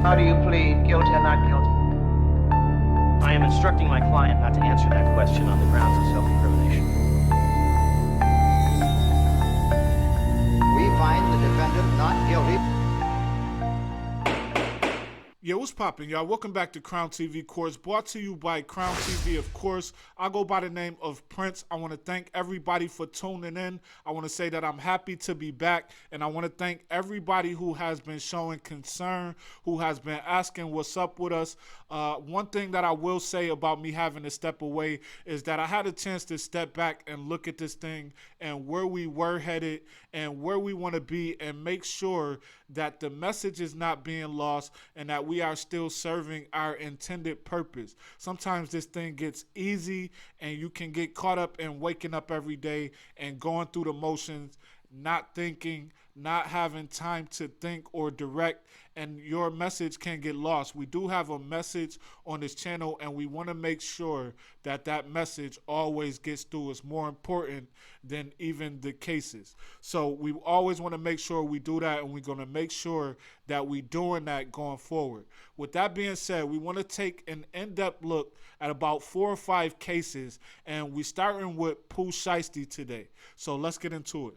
How do you plead, guilty or not guilty? I am instructing my client not to answer that question on the grounds of self-incrimination. We find the defendant not guilty. Yeah, what's poppin', y'all? Welcome back to Crown TV Courts, brought to you by Crown TV, of course. I go by the name of Prince. I want to thank everybody for tuning in. I want to say that I'm happy to be back, and I want to thank everybody who has been showing concern, who has been asking what's up with us. One thing that I will say about me having to step away is that I had a chance to step back and look at this thing and where we were headed and where we want to be, and make sure that the message is not being lost and that we are still serving our intended purpose. Sometimes this thing gets easy and you can get caught up in waking up every day and going through the motions, not thinking, not having time to think or direct, and your message can get lost. We do have a message on this channel, and we want to make sure that that message always gets through. It's more important than even the cases. So we always want to make sure we do that, and we're going to make sure that we're doing that going forward. With that being said, we want to take an in-depth look at about 4 or 5 cases, and we're starting with Pooh Shiesty today. So let's get into it.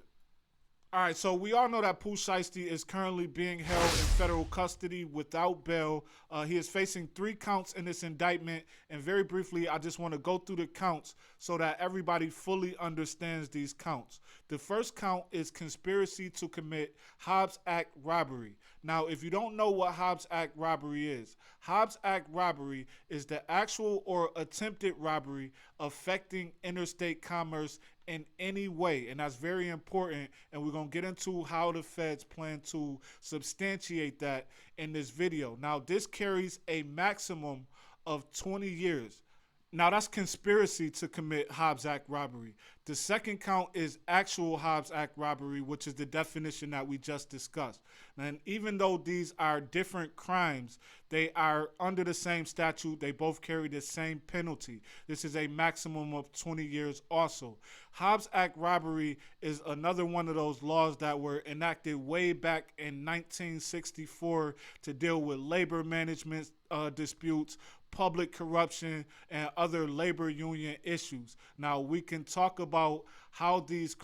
All right, so we all know that Pooh Shiesty is currently being held in federal custody without bail. He is facing 3 counts in this indictment, and very briefly, I just want to go through the counts so that everybody fully understands these counts. The first count is conspiracy to commit Hobbs Act robbery. Now, if you don't know what Hobbs Act robbery is, Hobbs Act robbery is the actual or attempted robbery affecting interstate commerce in any way, and that's very important, and we're going to get into how the feds plan to substantiate that in this video. Now, this carries a maximum of 20 years. Now, that's conspiracy to commit Hobbs Act robbery. The second count is actual Hobbs Act robbery, which is the definition that we just discussed. And even though these are different crimes, they are under the same statute. They both carry the same penalty. This is a maximum of 20 years also. Hobbs Act robbery is another one of those laws that were enacted way back in 1964 to deal with labor management disputes, public corruption, and other labor union issues. Now, we can talk about how these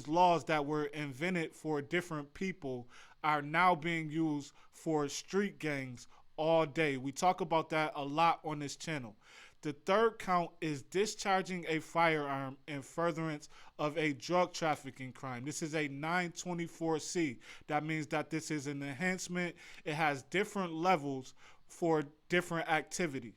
laws that were invented for different people are now being used for street gangs all day. We talk about that a lot on this channel. The third count is discharging a firearm in furtherance of a drug trafficking crime. This is a 924C. That means that this is an enhancement. It has different levels for different activity.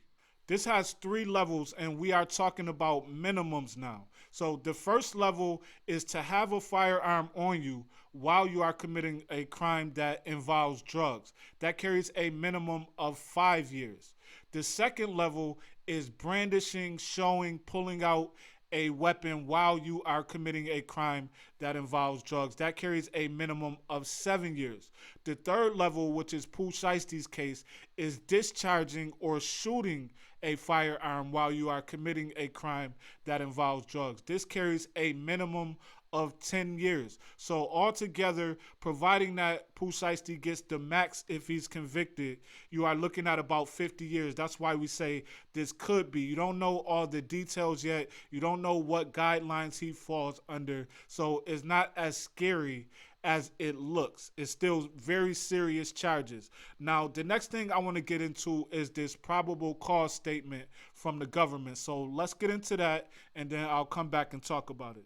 This has 3 levels, and we are talking about minimums now. So the first level is to have a firearm on you while you are committing a crime that involves drugs. That carries a minimum of 5 years. The second level is brandishing, showing, pulling out a weapon while you are committing a crime that involves drugs. That carries a minimum of 7 years. The third level, which is Pooh Shiesty's case, is discharging or shooting a firearm while you are committing a crime that involves drugs. This carries a minimum of 10 years. So altogether, providing that Pooh Shiesty gets the max if he's convicted, you are looking at about 50 years. That's why we say this could be. You don't know all the details yet. You don't know what guidelines he falls under. So it's not as scary as it looks. It's still very serious charges. Now, the next thing I want to get into is this probable cause statement from the government. So let's get into that, and then I'll come back and talk about it.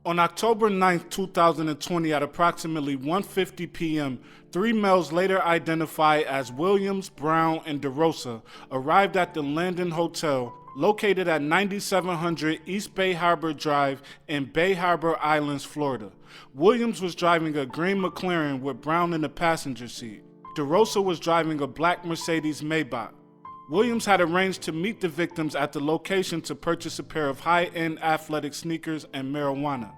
On October 9th, 2020, at approximately 1:50 p.m., 3 males later identified as Williams, Brown, and DeRosa arrived at the Landon Hotel, located at 9700 East Bay Harbor Drive in Bay Harbor Islands, Florida. Williams was driving a green McLaren with Brown in the passenger seat. DeRosa was driving a black Mercedes Maybach. Williams had arranged to meet the victims at the location to purchase a pair of high-end athletic sneakers and marijuana.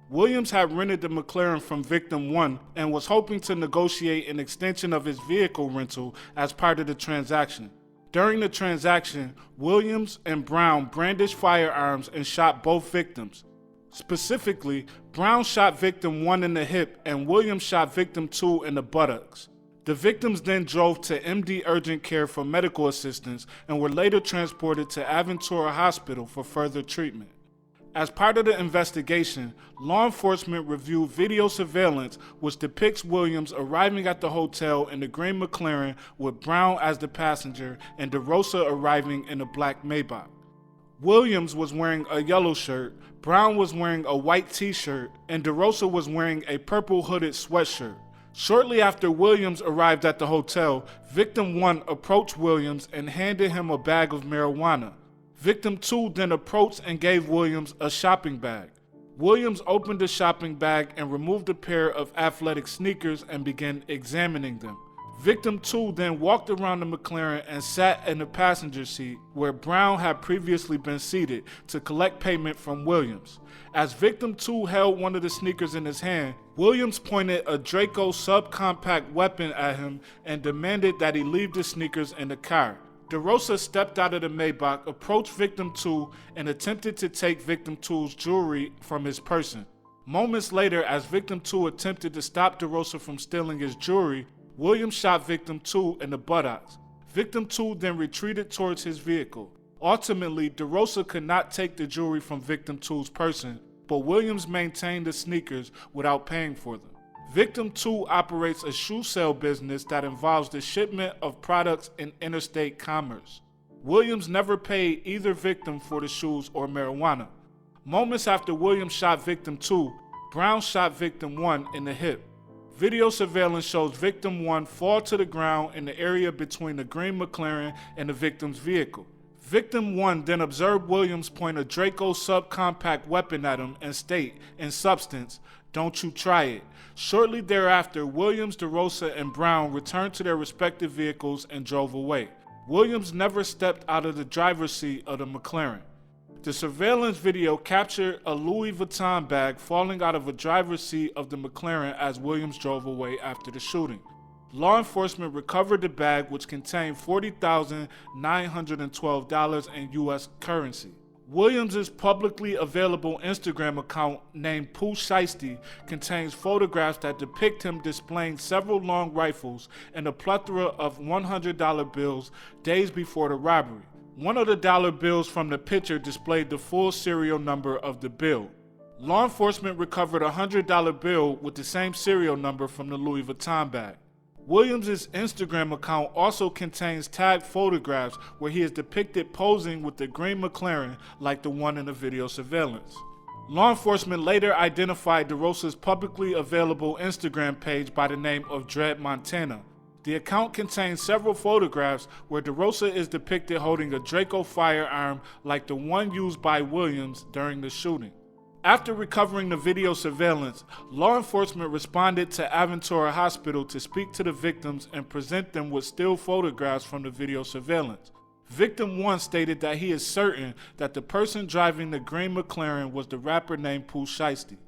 Williams had rented the McLaren from victim 1 and was hoping to negotiate an extension of his vehicle rental as part of the transaction. During the transaction, Williams and Brown brandished firearms and shot both victims. Specifically, Brown shot victim 1 in the hip and Williams shot victim 2 in the buttocks. The victims then drove to MD Urgent Care for medical assistance and were later transported to Aventura Hospital for further treatment. As part of the investigation, law enforcement reviewed video surveillance which depicts Williams arriving at the hotel in the green McLaren with Brown as the passenger and DeRosa arriving in a black Maybach. Williams was wearing a yellow shirt, Brown was wearing a white t-shirt, and DeRosa was wearing a purple hooded sweatshirt. Shortly after Williams arrived at the hotel, victim 1 approached Williams and handed him a bag of marijuana. Victim 2 then approached and gave Williams a shopping bag. Williams opened the shopping bag and removed a pair of athletic sneakers and began examining them. Victim 2 then walked around the McLaren and sat in the passenger seat where Brown had previously been seated to collect payment from Williams. As victim 2 held one of the sneakers in his hand, Williams pointed a Draco subcompact weapon at him and demanded that he leave the sneakers in the car. DeRosa stepped out of the Maybach, approached victim 2, and attempted to take victim 2's jewelry from his person. Moments later, as victim 2 attempted to stop DeRosa from stealing his jewelry, Williams shot victim 2 in the buttocks. Victim 2 then retreated towards his vehicle. Ultimately, DeRosa could not take the jewelry from victim 2's person, but Williams maintained the sneakers without paying for them. Victim 2 operates a shoe sale business that involves the shipment of products in interstate commerce. Williams never paid either victim for the shoes or marijuana. Moments after Williams shot victim 2, Brown shot victim 1 in the hip. Video surveillance shows victim 1 fall to the ground in the area between the green McLaren and the victim's vehicle. Victim 1 then observed Williams point a Draco subcompact weapon at him and state, in substance, "Don't you try it." Shortly thereafter, Williams, DeRosa, and Brown returned to their respective vehicles and drove away. Williams never stepped out of the driver's seat of the McLaren. The surveillance video captured a Louis Vuitton bag falling out of a driver's seat of the McLaren as Williams drove away after the shooting. Law enforcement recovered the bag, which contained $40,912 in U.S. currency. Williams' publicly available Instagram account named Pooh Shiesty contains photographs that depict him displaying several long rifles and a plethora of $100 bills days before the robbery. One of the dollar bills from the picture displayed the full serial number of the bill. Law enforcement recovered a $100 bill with the same serial number from the Louis Vuitton bag. Williams' Instagram account also contains tagged photographs where he is depicted posing with the green McLaren like the one in the video surveillance. Law enforcement later identified DeRosa's publicly available Instagram page by the name of Dread Montana. The account contains several photographs where DeRosa is depicted holding a Draco firearm like the one used by Williams during the shooting. After recovering the video surveillance, law enforcement responded to Aventura Hospital to speak to the victims and present them with still photographs from the video surveillance. Victim 1 stated that he is certain that the person driving the green McLaren was the rapper named Pooh Shiesty.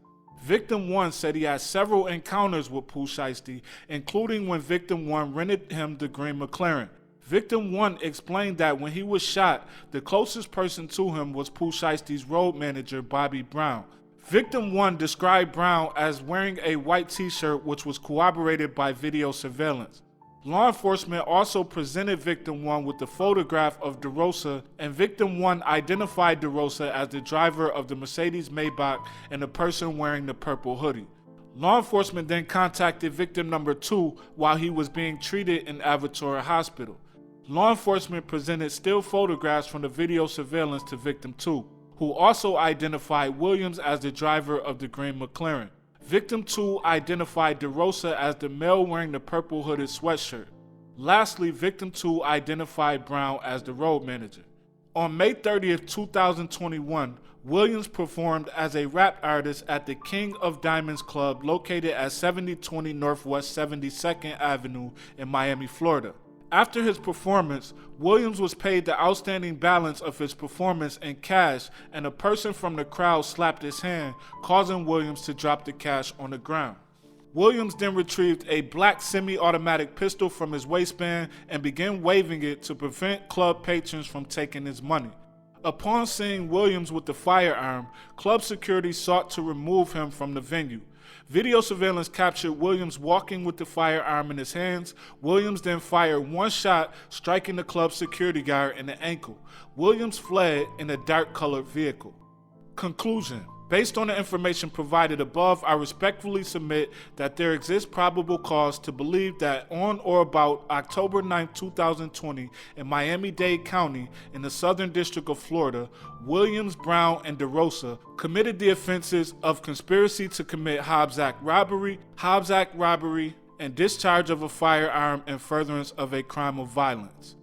Victim 1 said he had several encounters with Pooh Shiesty, including when Victim 1 rented him the green McLaren. Victim 1 explained that when he was shot, the closest person to him was Pooh Shiesty's road manager, Bobby Brown. Victim 1 described Brown as wearing a white t-shirt, which was corroborated by video surveillance. Law enforcement also presented Victim 1 with the photograph of DeRosa, and Victim 1 identified DeRosa as the driver of the Mercedes Maybach and the person wearing the purple hoodie. Law enforcement then contacted victim number 2 while he was being treated in Aventura Hospital. Law enforcement presented still photographs from the video surveillance to victim 2, who also identified Williams as the driver of the green McLaren. Victim 2 identified DeRosa as the male wearing the purple hooded sweatshirt. Lastly, victim 2 identified Brown as the road manager. On May 30th, 2021, Williams performed as a rap artist at the King of Diamonds Club located at 7020 Northwest 72nd Avenue in Miami, Florida. After his performance, Williams was paid the outstanding balance of his performance in cash, and a person from the crowd slapped his hand, causing Williams to drop the cash on the ground. Williams then retrieved a black semi-automatic pistol from his waistband and began waving it to prevent club patrons from taking his money. Upon seeing Williams with the firearm, club security sought to remove him from the venue. Video surveillance captured Williams walking with the firearm in his hands. Williams then fired one shot, striking the club security guard in the ankle. Williams fled in a dark-colored vehicle. Conclusion. Based on the information provided above, I respectfully submit that there exists probable cause to believe that on or about October 9, 2020, in Miami-Dade County, in the Southern District of Florida, Williams, Brown, and DeRosa committed the offenses of conspiracy to commit Hobbs Act robbery, and discharge of a firearm in furtherance of a crime of violence.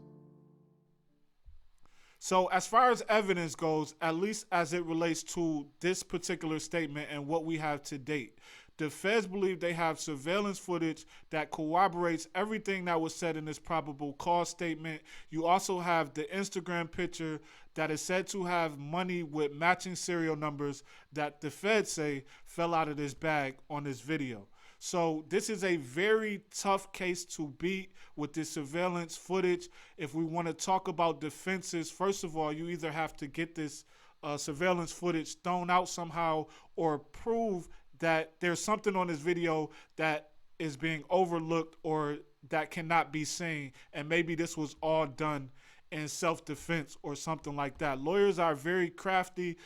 So as far as evidence goes, at least as it relates to this particular statement and what we have to date, the feds believe they have surveillance footage that corroborates everything that was said in this probable cause statement. You also have the Instagram picture that is said to have money with matching serial numbers that the feds say fell out of this bag on this video. So this is a very tough case to beat with this surveillance footage. If we want to talk about defenses, first of all, you either have to get this surveillance footage thrown out somehow or prove that there's something on this video that is being overlooked or that cannot be seen. And maybe this was all done in self-defense or something like that. Lawyers are very crafty.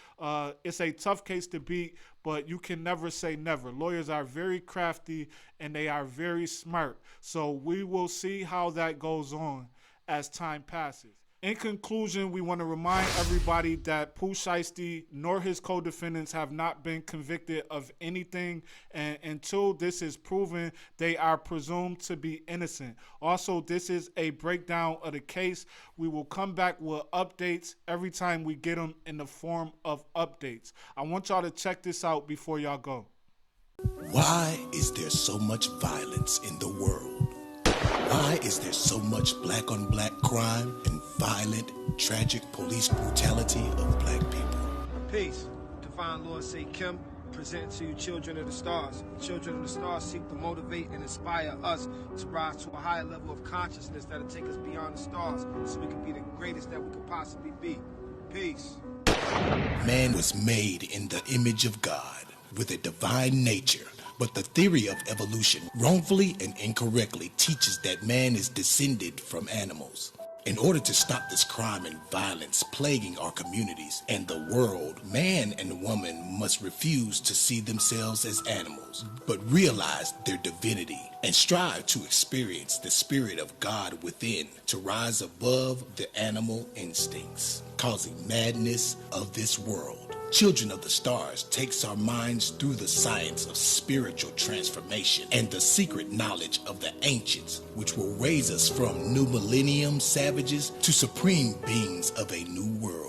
It's a tough case to beat, but you can never say never. Lawyers are very crafty and they are very smart. So we will see how that goes on as time passes. In conclusion, we want to remind everybody that Pooh Shiesty nor his co-defendants have not been convicted of anything, and until this is proven, they are presumed to be innocent. Also, this is a breakdown of the case. We will come back with updates every time we get them in the form of updates. I want y'all to check this out before y'all go. Why is there so much violence in the world? Why is there so much black on black crime and violent, tragic police brutality of black people? Peace. Divine Lord Say Kim, present to you Children of the Stars. Children of the Stars seek to motivate and inspire us to rise to a higher level of consciousness that'll take us beyond the stars so we can be the greatest that we could possibly be. Peace. Man was made in the image of God with a divine nature. But the theory of evolution wrongfully and incorrectly teaches that man is descended from animals. In order to stop this crime and violence plaguing our communities and the world, man and woman must refuse to see themselves as animals, but realize their divinity and strive to experience the spirit of God within to rise above the animal instincts, causing madness of this world. Children of the Stars takes our minds through the science of spiritual transformation and the secret knowledge of the ancients, which will raise us from new millennium savages to supreme beings of a new world.